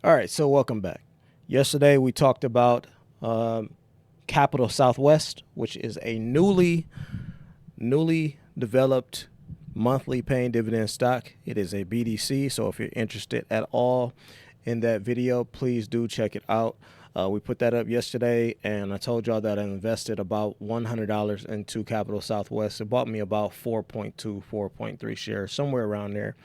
All right, so welcome back. Yesterday we talked about Capital Southwest, which is a newly developed monthly paying dividend stock. It is a BDC, so if you're interested at all in that video, please do check it out. We put that up yesterday, and I told y'all that I invested about $100 into Capital Southwest. It bought me about 4.2, 4.3 shares, somewhere around there.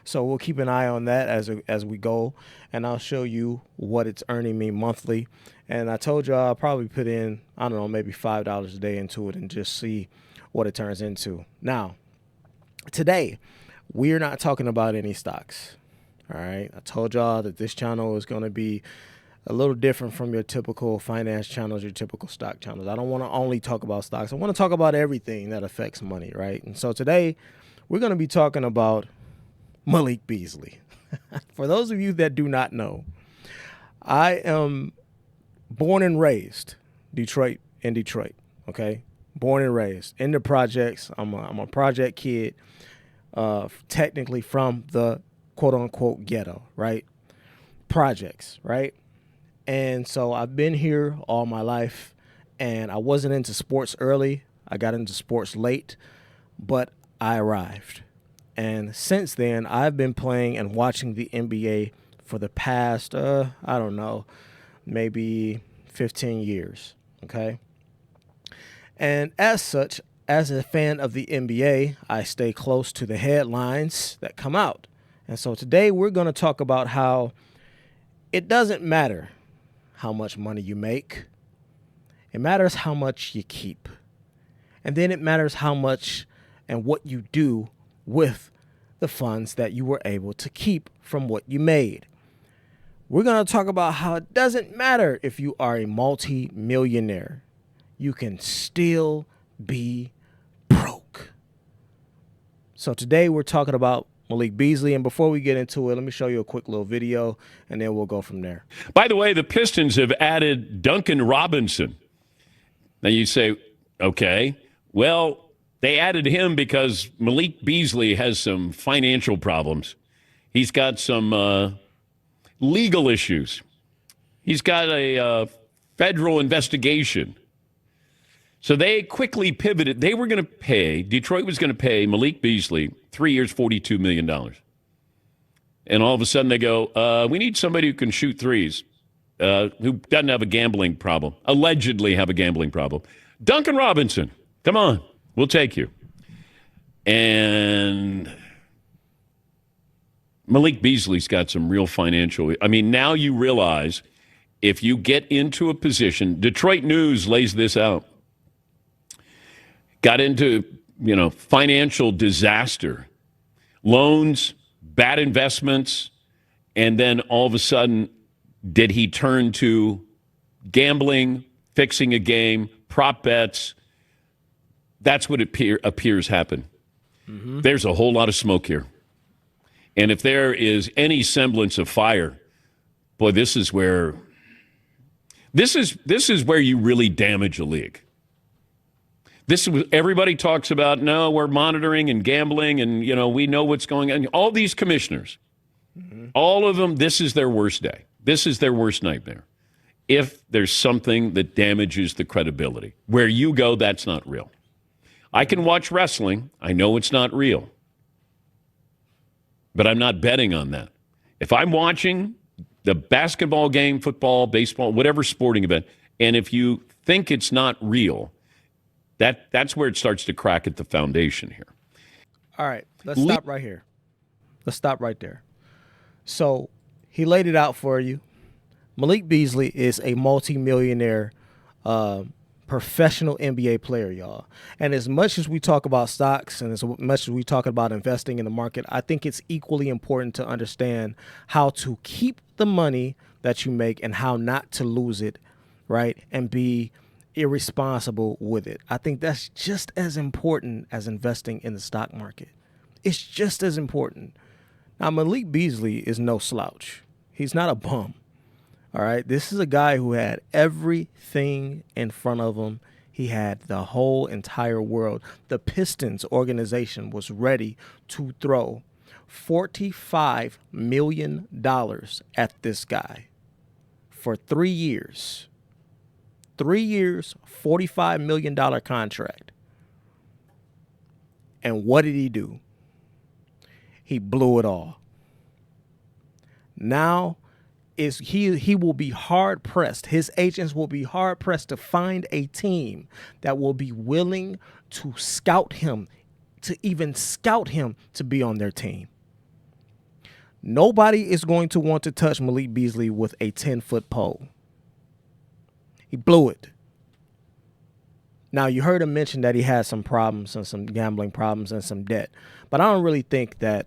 So we'll keep an eye on that as we go, and I'll show you what it's earning me monthly. And I told y'all I'll probably put in, I don't know, maybe $5 a day into it and just see what it turns into. Now, today, we're not talking about any stocks. All right. I told y'all that this channel is going to be a little different from your typical finance channels, your typical stock channels. I don't want to only talk about stocks. I want to talk about everything that affects money, right? And so today, we're going to be talking about Malik Beasley. For those of you that do not know, I am born and raised in Detroit, okay? Born and raised in the projects. I'm a project kid, technically from the quote-unquote ghetto, right? Projects, right? And so I've been here all my life, and I wasn't into sports early. I got into sports late, but I arrived. And since then, I've been playing and watching the NBA for the past, I don't know, maybe 15 years, okay? And as such, as a fan of the NBA, I stay close to the headlines that come out. And so today we're going to talk about how it doesn't matter how much money you make. It matters how much you keep. And then it matters how much and what you do with the funds that you were able to keep from what you made. We're going to talk about how it doesn't matter if you are a multi-millionaire. You can still be broke. So today we're talking about Malik Beasley. And before we get into it, let me show you a quick little video, and then we'll go from there. By the way, the Pistons have added Duncan Robinson. Now you say, okay, well, they added him because Malik Beasley has some financial problems. He's got some legal issues. He's got a federal investigation. So they quickly pivoted. They were going to pay, Detroit was going to pay Malik Beasley 3 years, $42 million. And all of a sudden they go, we need somebody who can shoot threes, who doesn't have a gambling problem, allegedly have a gambling problem. Duncan Robinson, come on, we'll take you. And Malik Beasley's got some real financial, I mean, now you realize if you get into a position, Detroit News lays this out, got into, financial disaster, loans, bad investments, and then all of a sudden, did he turn to gambling, fixing a game, prop bets? That's what appears happened. Mm-hmm. There's a whole lot of smoke here. And if there is any semblance of fire, boy, this is where you really damage a league. This is everybody talks about. No, we're monitoring and gambling, and we know what's going on. All these commissioners, all of them, this is their worst day. This is their worst nightmare. If there's something that damages the credibility, where you go, that's not real. I can watch wrestling. I know it's not real, but I'm not betting on that. If I'm watching the basketball game, football, baseball, whatever sporting event, and if you think it's not real, that's where it starts to crack at the foundation here. All right, let's stop right here. Let's stop right there. So he laid it out for you. Malik Beasley is a multimillionaire professional NBA player, y'all. And as much as we talk about stocks and as much as we talk about investing in the market, I think it's equally important to understand how to keep the money that you make and how not to lose it, right? And be irresponsible with it. I think that's just as important as investing in the stock market. It's just as important. Now, Malik Beasley is no slouch. He's not a bum. All right. This is a guy who had everything in front of him. He had the whole entire world. The Pistons organization was ready to throw $45 million at this guy for 3 years. 3 years, $45 million contract. And what did he do? He blew it all. Now he will be hard pressed. His agents will be hard pressed to find a team that will be willing to scout him, to even scout him to be on their team. Nobody is going to want to touch Malik Beasley with a 10-foot pole. He blew it. Now, you heard him mention that he had some problems and some gambling problems and some debt, but I don't really think that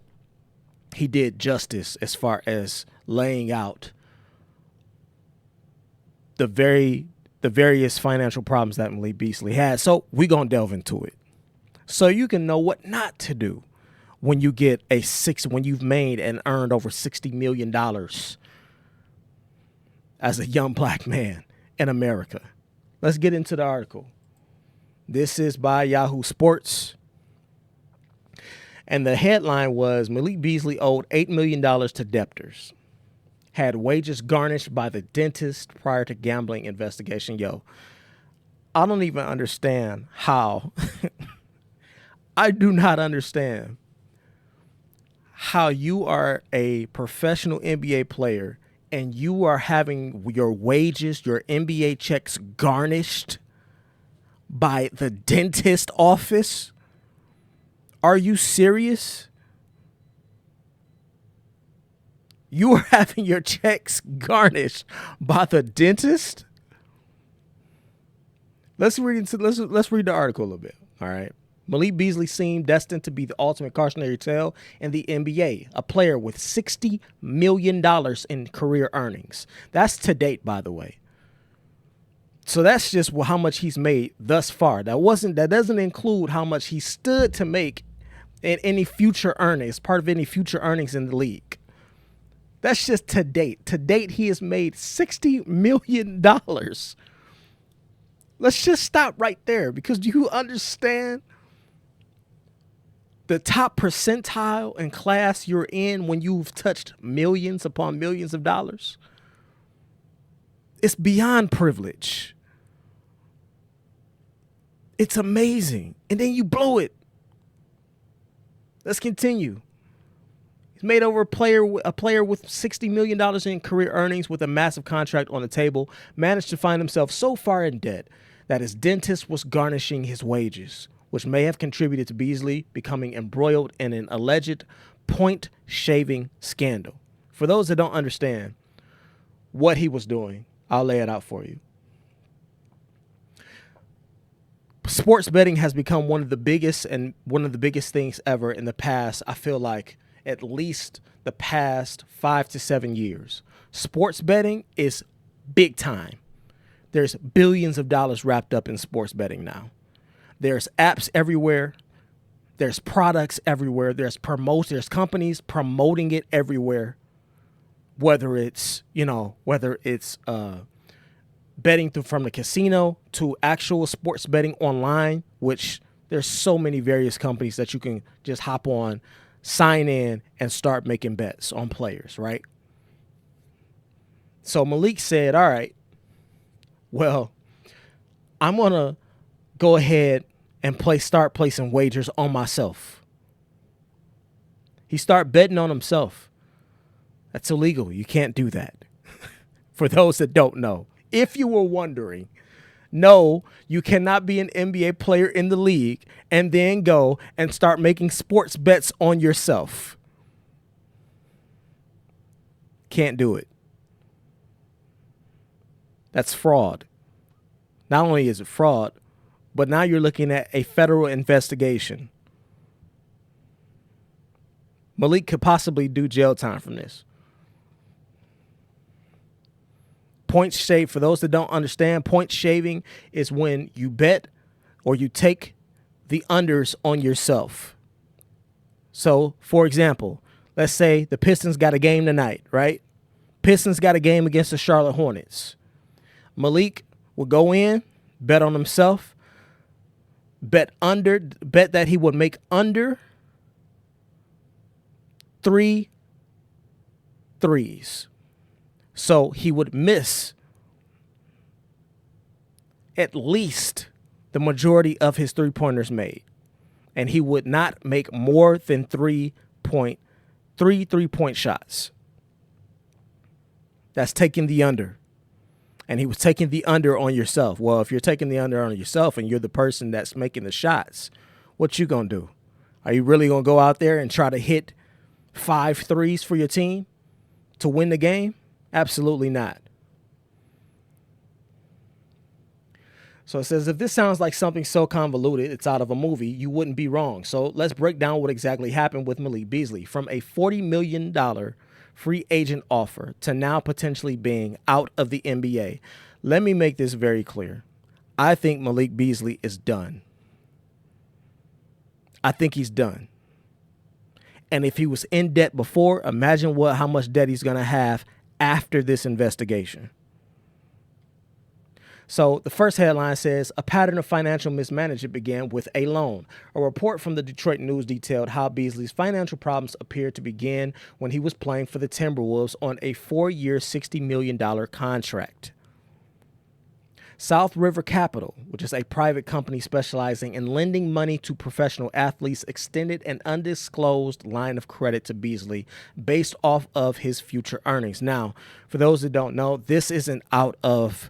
he did justice as far as laying out the various financial problems that Malik Beasley had. So we're going to delve into it so you can know what not to do when you get when you've made and earned over $60 million as a young black man in America. Let's get into the article. This is by Yahoo Sports. And the headline was Malik Beasley owed $8 million to debtors. Had wages garnished by the dentist prior to gambling investigation. Yo, I don't even understand how. I do not understand how you are a professional NBA player and you are having your wages, your NBA checks garnished by the dentist office. Are you serious? You are having your checks garnished by the dentist? Let's read the article a little bit. All right. Malik Beasley seemed destined to be the ultimate cautionary tale in the NBA, a player with $60 million in career earnings. That's to date, by the way. So that's just how much he's made thus far. That doesn't include how much he stood to make in any future earnings, part of any future earnings in the league. That's just to date. To date, he has made $60 million. Let's just stop right there, because do you understand the top percentile in class you're in when you've touched millions upon millions of dollars? It's beyond privilege. It's amazing. And then you blow it. Let's continue. He's made over a player with $60 million in career earnings with a massive contract on the table, managed to find himself so far in debt that his dentist was garnishing his wages, which may have contributed to Beasley becoming embroiled in an alleged point shaving scandal. For those that don't understand what he was doing, I'll lay it out for you. Sports betting has become one of the biggest things ever in the past, I feel like, at least the past 5 to 7 years. Sports betting is big time. There's billions of dollars wrapped up in sports betting now. There's apps everywhere. There's products everywhere. There's companies promoting it everywhere. Whether it's betting from the casino to actual sports betting online, which there's so many various companies that you can just hop on, sign in, and start making bets on players, right? So Malik said, all right, well, I'm going to go ahead and start placing wagers on myself. He started betting on himself. That's illegal. You can't do that. For those that don't know. If you were wondering, no, you cannot be an NBA player in the league and then go and start making sports bets on yourself. Can't do it. That's fraud. Not only is it fraud, but now you're looking at a federal investigation. Malik could possibly do jail time from this. Point shave, for those that don't understand, point shaving is when you bet or you take the unders on yourself. So, for example, let's say the Pistons got a game tonight, right? Pistons got a game against the Charlotte Hornets. Malik will go in, bet on himself, bet that he would make under 3 threes. So he would miss at least the majority of his three-pointers made. And he would not make more than 3 3-point shots. That's taking the under. And he was taking the under on yourself. Well, if you're taking the under on yourself and you're the person that's making the shots, what you gonna do? Are you really gonna go out there and try to hit 5 threes for your team to win the game? Absolutely not. So it says, if this sounds like something so convoluted it's out of a movie, you wouldn't be wrong. So let's break down what exactly happened with Malik Beasley. From a $40 million free agent offer to now potentially being out of the NBA. Let me make this very clear. I think Malik Beasley is done. I think he's done. And if he was in debt before, imagine how much debt he's going to have after this investigation. So the first headline says, a pattern of financial mismanagement began with a loan. A report from the Detroit News detailed how Beasley's financial problems appeared to begin when he was playing for the Timberwolves on a 4-year, $60 million contract. South River Capital, which is a private company specializing in lending money to professional athletes, extended an undisclosed line of credit to Beasley based off of his future earnings. Now, for those that don't know, this isn't out of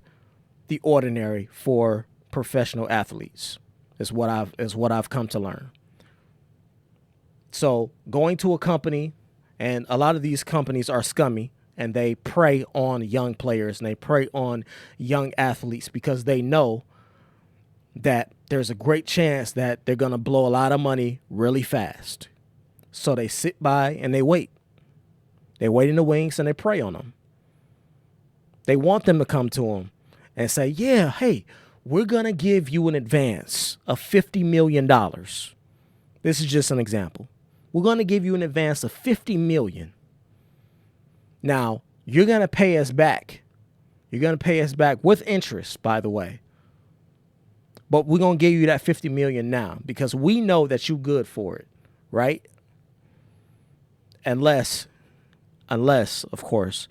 the ordinary for professional athletes, is what I've come to learn. So going to a company, and a lot of these companies are scummy, and they prey on young players and they prey on young athletes because they know that there's a great chance that they're going to blow a lot of money really fast. So they sit by and they wait. They wait in the wings and they prey on them. They want them to come to them and say, yeah, hey, we're going to give you an advance of $50 million. This is just an example. We're going to give you an advance of $50 million. Now, you're going to pay us back. You're going to pay us back with interest, by the way. But we're going to give you that $50 million now because we know that you're good for it, right? Unless, of course,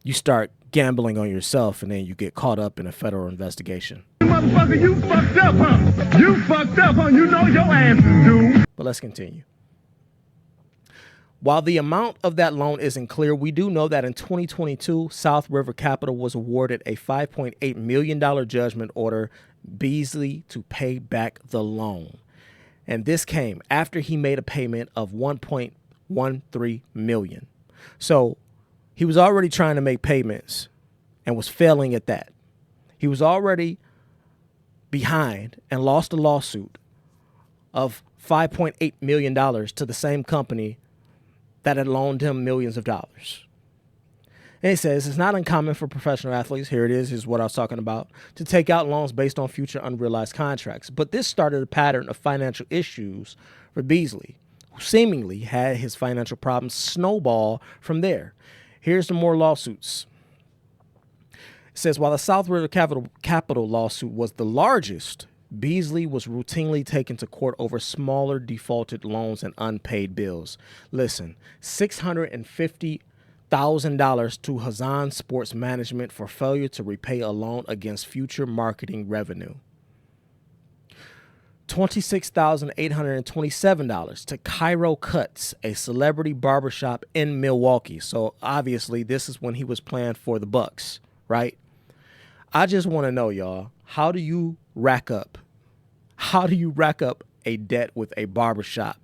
you start gambling on yourself and then you get caught up in a federal investigation. Motherfucker, you fucked up, huh? You fucked up, huh? You know your ass is due. But let's continue. While the amount of that loan isn't clear, we do know that in 2022, South River Capital was awarded a $5.8 million judgment order Beasley to pay back the loan. And this came after he made a payment of $1.13 million. So he was already trying to make payments and was failing at that. He was already behind and lost a lawsuit of $5.8 million to the same company that had loaned him millions of dollars. And it says, it's not uncommon for professional athletes, here it is what I was talking about, to take out loans based on future unrealized contracts. But this started a pattern of financial issues for Beasley, who seemingly had his financial problems snowball from there. Here's some more lawsuits. It says, while the South River Capital lawsuit was the largest, Beasley was routinely taken to court over smaller defaulted loans and unpaid bills. Listen, $650,000 to Hazan Sports Management for failure to repay a loan against future marketing revenue. $26,827 to Cairo Cuts, a celebrity barbershop in Milwaukee. So obviously this is when he was playing for the Bucks, right? I just want to know, y'all, how do you rack up a debt with a barbershop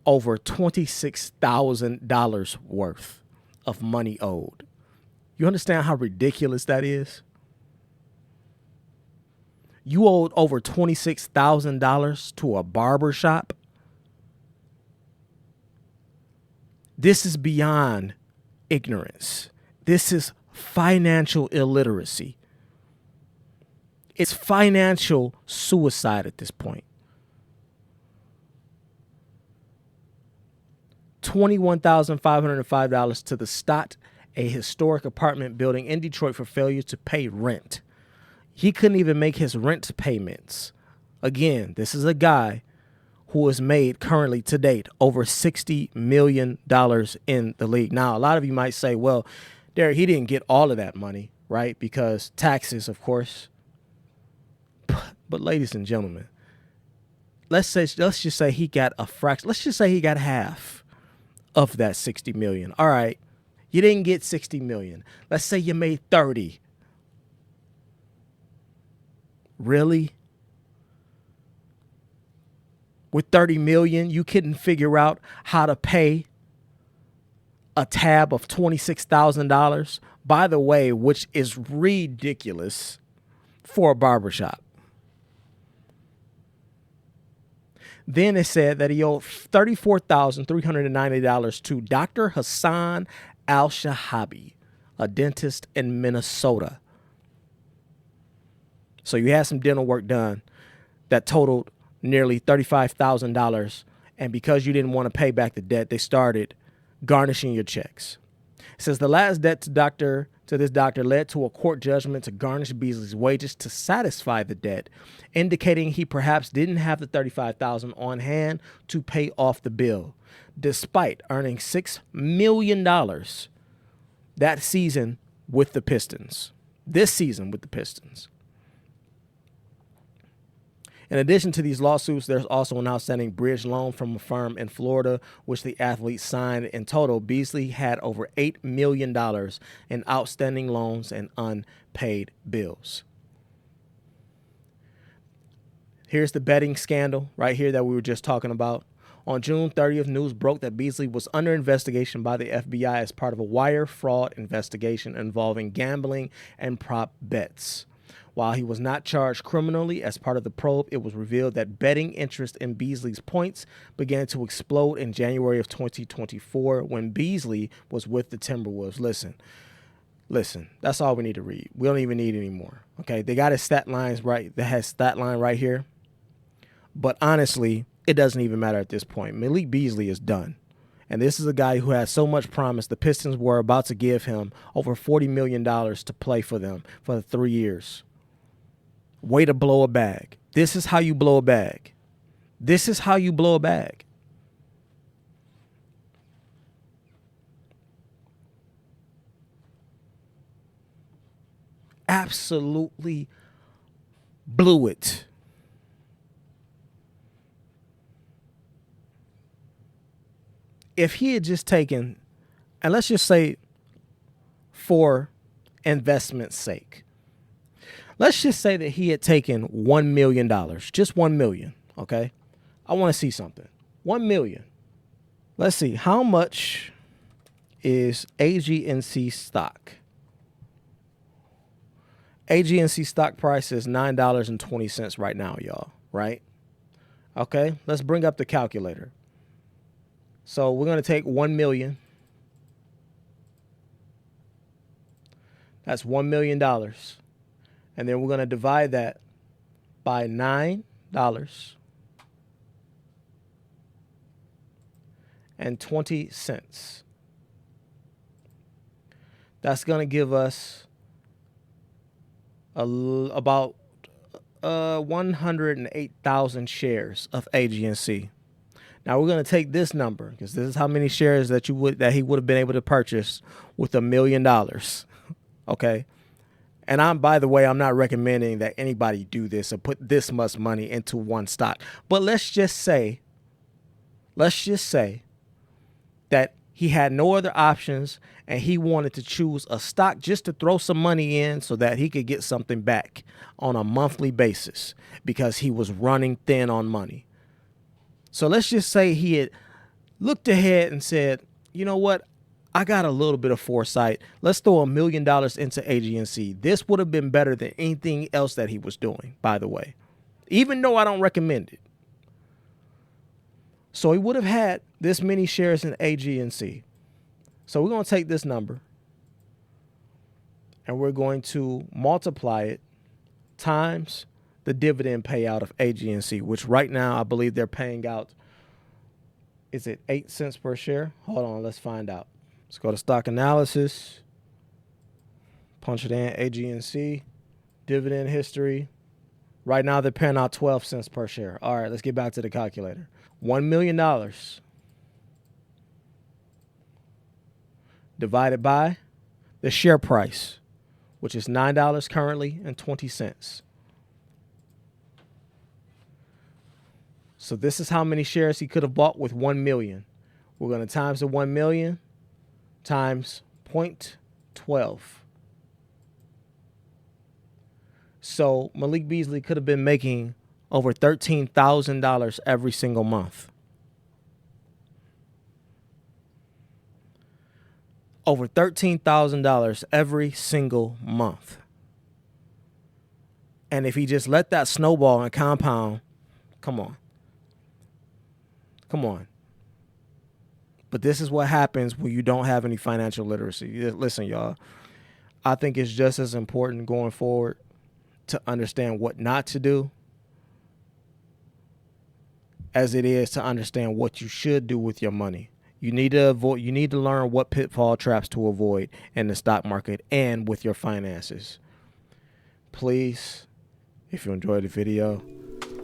over $26,000 worth of money owed? You understand how ridiculous that is? You owed over $26,000 to a barbershop. This is beyond ignorance. This is financial illiteracy. It's financial suicide at this point. $21,505 to the Stott, a historic apartment building in Detroit, for failure to pay rent. He couldn't even make his rent payments. Again, this is a guy who has made currently to date over $60 million in the league. Now, a lot of you might say, well, Derek, he didn't get all of that money, right? Because taxes, of course. But ladies and gentlemen, let's just say he got a fraction. Let's just say he got half of that 60 million. All right. You didn't get 60 million. Let's say you made 30. Really? With 30 million, you couldn't figure out how to pay a tab of $26,000, by the way, which is ridiculous for a barbershop. Then it said that he owed $34,390 to Dr. Hassan Al-Shahabi, a dentist in Minnesota. So you had some dental work done that totaled nearly $35,000. And because you didn't want to pay back the debt, they started garnishing your checks. It says the last debt to this doctor led to a court judgment to garnish Beasley's wages to satisfy the debt, indicating he perhaps didn't have the $35,000 on hand to pay off the bill, despite earning $6 million that season with the Pistons. This season with the Pistons. In addition to these lawsuits, there's also an outstanding bridge loan from a firm in Florida, which the athlete signed. In total, Beasley had over $8 million in outstanding loans and unpaid bills. Here's the betting scandal right here that we were just talking about. On June 30th, news broke that Beasley was under investigation by the FBI as part of a wire fraud investigation involving gambling and prop bets. While he was not charged criminally as part of the probe, it was revealed that betting interest in Beasley's points began to explode in January of 2024 when Beasley was with the Timberwolves. Listen, that's all we need to read. We don't even need any more. Okay, they got his stat lines right. That has stat line right here. But honestly, it doesn't even matter at this point. Malik Beasley is done. And this is a guy who has so much promise. The Pistons were about to give him over $40 million to play for them for the 3 years. Way to blow a bag. This is how you blow a bag. This is how you blow a bag. Absolutely blew it. If he had just taken, and let's just say for investment's sake, let's just say that he had taken $1 million, just $1 million, okay? I want to see something. $1 million. Let's see, how much is AGNC stock? AGNC stock price is $9.20 right now, y'all, right? Okay, let's bring up the calculator. So we're going to take 1 million. That's $1 million. And then we're going to divide that by $9.20. That's going to give us about 108,000 shares of AGNC. Now we're going to take this number because this is how many shares that he would have been able to purchase with $1 million. Okay. And by the way, I'm not recommending that anybody do this or put this much money into one stock. But let's just say that he had no other options and he wanted to choose a stock just to throw some money in so that he could get something back on a monthly basis because he was running thin on money. So let's just say he had looked ahead and said, you know what? I got a little bit of foresight. Let's throw $1 million into AGNC. This would have been better than anything else that he was doing, by the way, even though I don't recommend it. So he would have had this many shares in AGNC. So we're going to take this number and we're going to multiply it times the dividend payout of AGNC, which right now I believe they're paying out, is it 8 cents per share? Hold on, let's find out. Let's go to stock analysis, punch it in, AGNC, dividend history. Right now, they're paying out 12 cents per share. All right, let's get back to the calculator. $1 million divided by the share price, which is $9 currently and 20 cents. So this is how many shares he could have bought with 1 million. We're going to times the 1 million times 0.12. So Malik Beasley could have been making over $13,000 every single month. Over $13,000 every single month. And if he just let that snowball and compound, come on. Come on. But this is what happens when you don't have any financial literacy. Listen, y'all, I think it's just as important going forward to understand what not to do as it is to understand what you should do with your money. You need to learn what pitfall traps to avoid in the stock market and with your finances. Please, if you enjoyed the video,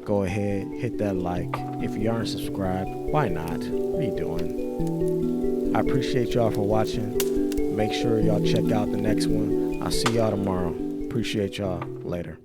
go ahead, hit that like. If you aren't subscribed, why not? What are you doing? I appreciate y'all for watching. Make sure y'all check out the next one. I'll see y'all tomorrow. Appreciate y'all. Later.